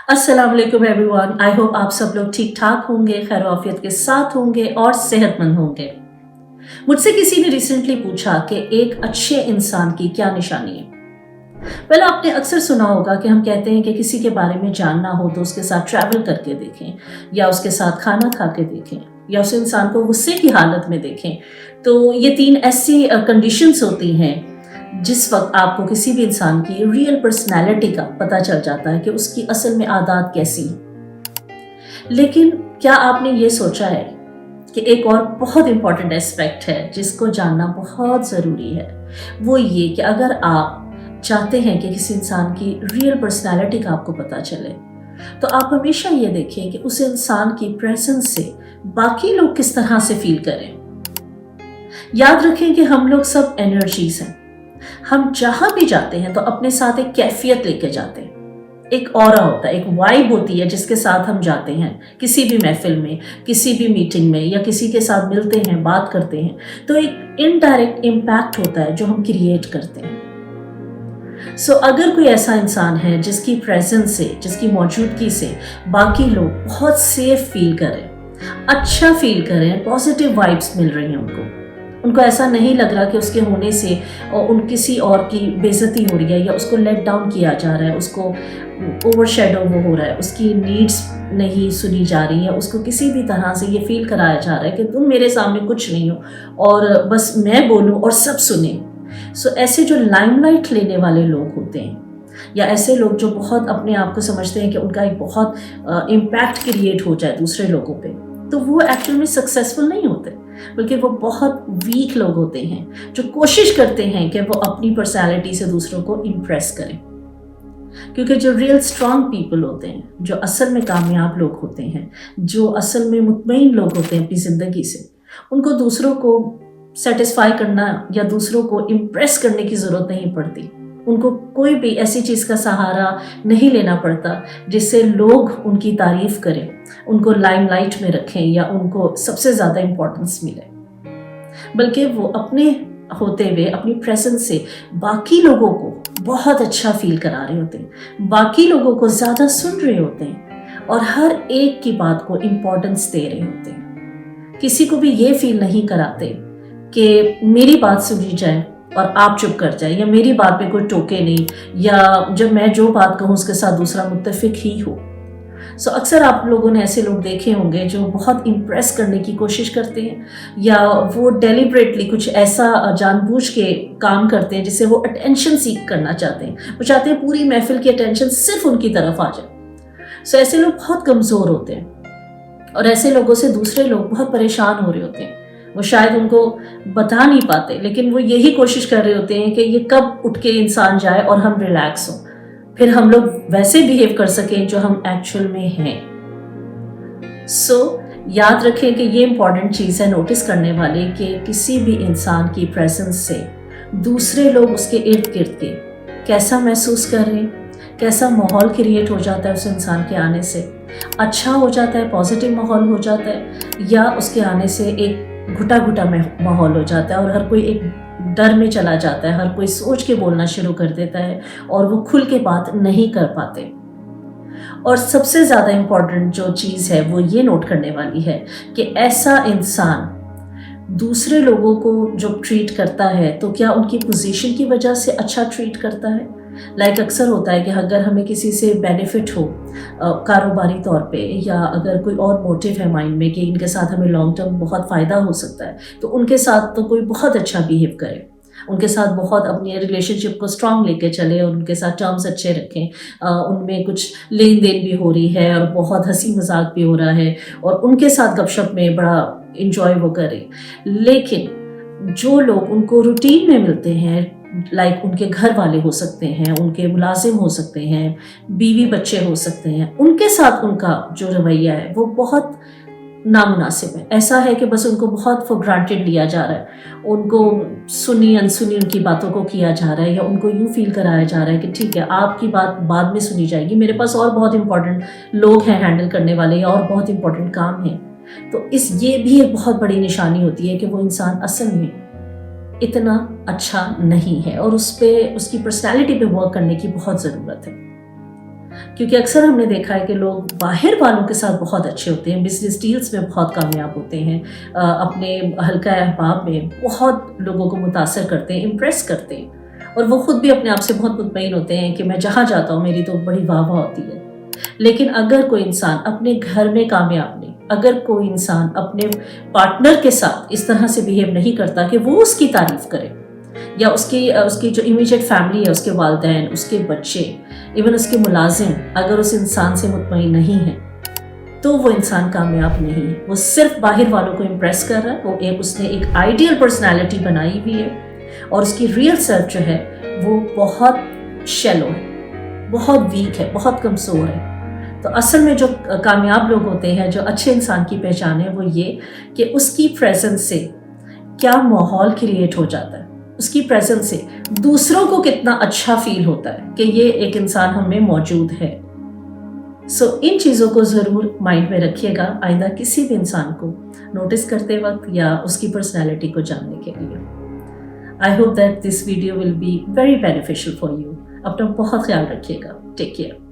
अस्सलाम वालेकुम everyone. I hope आप सब लोग ठीक ठाक होंगे, खैर आफियत के साथ होंगे और सेहतमंद होंगे। मुझसे किसी ने रिसेंटली पूछा कि एक अच्छे इंसान की क्या निशानी है। पहले आपने अक्सर सुना होगा कि हम कहते हैं कि किसी के बारे में जानना हो तो उसके साथ ट्रैवल करके देखें, या उसके साथ खाना खा के देखें, या उस इंसान को गुस्से की हालत में देखें। तो ये 3 ऐसी कंडीशंस होती हैं जिस वक्त आपको किसी भी इंसान की रियल पर्सनैलिटी का पता चल जाता है कि उसकी असल में आदत कैसी है। लेकिन क्या आपने ये सोचा है कि एक और बहुत इंपॉर्टेंट एस्पेक्ट है जिसको जानना बहुत ज़रूरी है, वो ये कि अगर आप चाहते हैं कि किसी इंसान की रियल पर्सनैलिटी का आपको पता चले, तो आप हमेशा ये देखें कि उस इंसान की प्रेजेंस से बाकी लोग किस तरह से फील करें। याद रखें कि हम लोग सब एनर्जीज हैं। हम जहां भी जाते हैं तो अपने साथ एक कैफियत लेके जाते हैं, एक ऑरा होता है, एक वाइब होती है जिसके साथ हम जाते हैं किसी भी महफिल में, किसी भी मीटिंग में, या किसी के साथ मिलते हैं, बात करते हैं। तो एक इनडायरेक्ट इम्पैक्ट होता है जो हम क्रिएट करते हैं। अगर कोई ऐसा इंसान है जिसकी प्रेजेंस से, जिसकी मौजूदगी से बाकी लोग बहुत सेफ फील करें, अच्छा फील करें, पॉजिटिव वाइब्स मिल रही हैं उनको ऐसा नहीं लग रहा कि उसके होने से उन किसी और की बेइज्जती हो रही है, या उसको लेट डाउन किया जा रहा है, उसको ओवरशैडो वो हो रहा है, उसकी नीड्स नहीं सुनी जा रही है, उसको किसी भी तरह से ये फील कराया जा रहा है कि तुम मेरे सामने कुछ नहीं हो और बस मैं बोलूं और सब सुने। ऐसे जो लाइमलाइट लेने वाले लोग होते हैं, या ऐसे लोग जो बहुत अपने आप को समझते हैं कि उनका एक बहुत इम्पैक्ट क्रिएट हो जाए दूसरे लोगों पे, तो वो एक्चुअल में सक्सेसफुल नहीं होते, बल्कि वो बहुत वीक लोग होते हैं जो कोशिश करते हैं कि वो अपनी पर्सनालिटी से दूसरों को इम्प्रेस करें। क्योंकि जो रियल स्ट्रांग पीपल होते हैं, जो असल में कामयाब लोग होते हैं, जो असल में मुतमईन लोग होते हैं अपनी ज़िंदगी से, उनको दूसरों को सेटिस्फाई करना या दूसरों को इम्प्रेस करने की ज़रूरत नहीं पड़ती। उनको कोई भी ऐसी चीज़ का सहारा नहीं लेना पड़ता जिससे लोग उनकी तारीफ करें, उनको लाइमलाइट में रखें, या उनको सबसे ज़्यादा इम्पोर्टेंस मिले। बल्कि वो अपने होते हुए, अपनी प्रेजेंस से बाकी लोगों को बहुत अच्छा फील करा रहे होते हैं, बाकी लोगों को ज़्यादा सुन रहे होते हैं और हर एक की बात को इम्पोर्टेंस दे रहे होते हैं। किसी को भी ये फील नहीं कराते कि मेरी बात सुनी जाए और आप चुप कर जाए, या मेरी बात पे कोई टोके नहीं, या जब मैं जो बात कहूँ उसके साथ दूसरा मुत्तफिक ही हो। अक्सर आप लोगों ने ऐसे लोग देखे होंगे जो बहुत इम्प्रेस करने की कोशिश करते हैं, या वो डेलिबरेटली कुछ ऐसा जानबूझ के काम करते हैं जिससे वो अटेंशन सीख करना चाहते हैं। वो चाहते हैं पूरी महफिल की अटेंशन सिर्फ उनकी तरफ आ जाए। ऐसे लोग बहुत कमज़ोर होते हैं और ऐसे लोगों से दूसरे लोग बहुत परेशान हो रहे होते हैं। वो शायद उनको बता नहीं पाते, लेकिन वो यही कोशिश कर रहे होते हैं कि ये कब उठ के इंसान जाए और हम रिलैक्स हों, फिर हम लोग वैसे बिहेव कर सकें जो हम एक्चुअल में हैं। याद रखें कि ये इंपॉर्टेंट चीज़ है नोटिस करने वाली, कि किसी भी इंसान की प्रेजेंस से दूसरे लोग उसके इर्द गिर्द के कैसा महसूस कर रहे हैं, कैसा माहौल क्रिएट हो जाता है उस इंसान के आने से, अच्छा हो जाता है, पॉजिटिव माहौल हो जाता है, या उसके आने से एक घुटा घुटा माहौल हो जाता है और हर कोई एक डर में चला जाता है, हर कोई सोच के बोलना शुरू कर देता है और वो खुल के बात नहीं कर पाते। और सबसे ज़्यादा इम्पॉर्टेंट जो चीज़ है वो ये नोट करने वाली है कि ऐसा इंसान दूसरे लोगों को जो ट्रीट करता है, तो क्या उनकी पोजीशन की वजह से अच्छा ट्रीट करता है। अक्सर होता है कि अगर हमें किसी से बेनिफिट हो कारोबारी तौर पे, या अगर कोई और मोटिव है माइंड में कि इनके साथ हमें लॉन्ग टर्म बहुत फ़ायदा हो सकता है, तो उनके साथ तो कोई बहुत अच्छा बिहेव करे, उनके साथ बहुत अपनी रिलेशनशिप को स्ट्रांग लेके चले और उनके साथ टर्म्स अच्छे रखें, उनमें कुछ लेन देन भी हो रही है और बहुत हंसी मजाक भी हो रहा है, और उनके साथ गपशप में बड़ा इंजॉय वो करें। लेकिन जो लोग उनको रूटीन में मिलते हैं, उनके घर वाले हो सकते हैं, उनके मुलाजिम हो सकते हैं, बीवी बच्चे हो सकते हैं, उनके साथ उनका जो रवैया है वो बहुत नामुनासिब है। ऐसा है कि बस उनको बहुत फॉर ग्रांटेड लिया जा रहा है, उनको सुनी अनसुनी उनकी बातों को किया जा रहा है, या उनको यूँ फील कराया जा रहा है कि ठीक है आपकी बात बाद में सुनी जाएगी, मेरे पास और बहुत इंपॉर्टेंट लोग हैं हैंडल करने वाले, या और बहुत इंपॉर्टेंट काम है। तो ये भी एक बहुत बड़ी निशानी होती है कि वो इंसान असल में इतना अच्छा नहीं है और उसकी पर्सनैलिटी पे वर्क करने की बहुत ज़रूरत है। क्योंकि अक्सर हमने देखा है कि लोग बाहर वालों के साथ बहुत अच्छे होते हैं, बिजनेस डील्स में बहुत कामयाब होते हैं, अपने हल्का अहबाब में बहुत लोगों को मुतासर करते हैं, इम्प्रेस करते हैं, और वो खुद भी अपने आप से बहुत मुतमईन होते हैं कि मैं जहाँ जाता हूँ मेरी तो बड़ी वाह वाह होती है। लेकिन अगर कोई इंसान अपने घर में कामयाब नहीं, अगर कोई इंसान अपने पार्टनर के साथ इस तरह से बिहेव नहीं करता कि वो उसकी तारीफ करे, या उसकी जो इमीडिएट फैमिली है, उसके वालिदैन, उसके बच्चे, इवन उसके मुलाजिम अगर उस इंसान से मुतमईन नहीं है, तो वो इंसान कामयाब नहीं है। वो सिर्फ बाहर वालों को इम्प्रेस कर रहा है, उसने एक आइडियल पर्सनैलिटी बनाई हुई है, और उसकी रियल सेल्फ जो है वो बहुत शैलो है, बहुत वीक है, बहुत कमज़ोर है। तो असल में जो कामयाब लोग होते हैं, जो अच्छे इंसान की पहचान है, वो ये कि उसकी प्रेजेंस से क्या माहौल क्रिएट हो जाता है, उसकी प्रेजेंस से दूसरों को कितना अच्छा फील होता है कि ये एक इंसान हम में मौजूद है। इन चीज़ों को ज़रूर माइंड में रखिएगा आइंदा किसी भी इंसान को नोटिस करते वक्त या उसकी पर्सनैलिटी को जानने के लिए। I hope that this video will be very beneficial for you. अपना बहुत ख्याल रखिएगा। Take care.